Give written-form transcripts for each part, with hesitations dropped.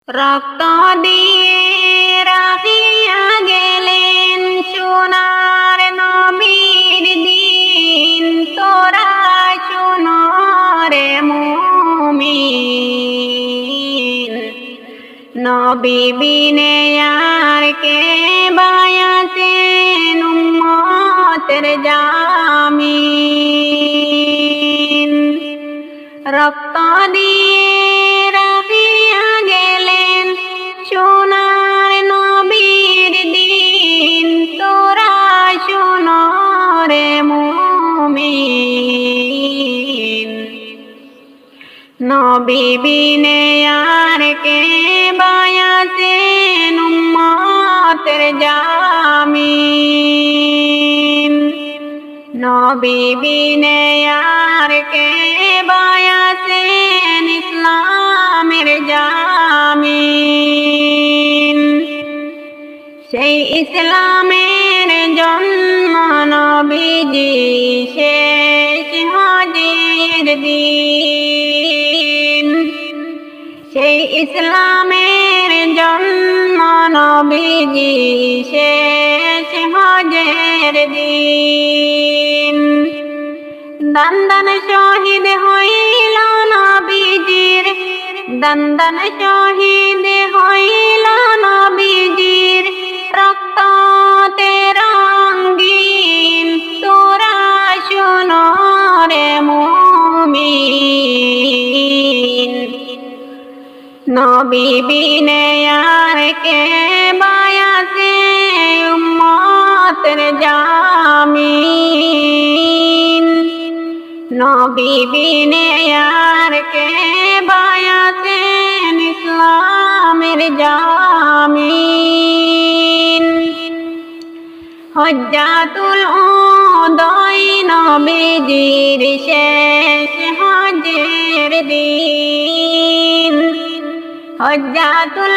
রক্ত দিয়ে রাখিয়া গেলেন সোনার নবীর দিন, তোরা শোনো রে মুমিন। নবী বিনে আর কে বায়াছেন উম্মতের জামিন। রক্ত দিয়ে রাখিয়া গেলেন সোনার নবীর দিন, তোরা শোনো রে মুমিন। নবী বিনে আর কে বায়াছেন উম্মতের জামিন। নবী বিনে আর কে বায়াছেন ইসলামের জামিন। সেই ইসলামের জন্ম নবীজি শেষ হজের দিন। সেই ইসলামের জন্ম নবীজি শেষ হজের দিন। দান শহীদ হইল নবীজির, দান শহীদ হইল নবীজির রক্ততে রঙিন, তোরা শোনো রে মুমিন। নবী বিনে আর কে বায়াছে উম্মতের জামিন। নবী বিনে আর কে বায়াছেন ইসলামের জামিন। হজ্জাতুল উদয় নবীজির শেষ হজের দিন। হজ্জাতুল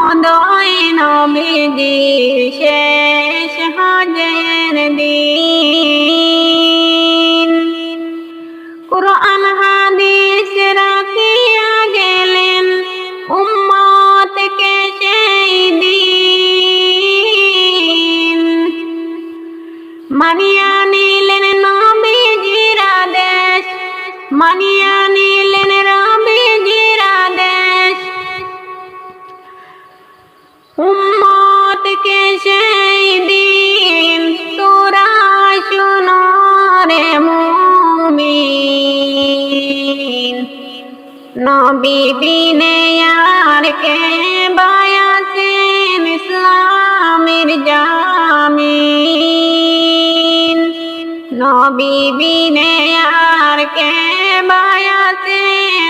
উদয় নবীজির শেষ হজের দিন। কুরআন হাদিস রাখিয়া গেলেন উম্মতকে সেই দিন। মানিয়া নিলেন নবীজির আদেশ, মানিয়া নিলেন নবীজির আদেশ। উম্মতকে সেই দিন, তোরা শোনো রে মুমিন। নবী বিনে আর কে বায়াছেন ইসলামের জামিন। নবী বিনে আর কে বায়াছেন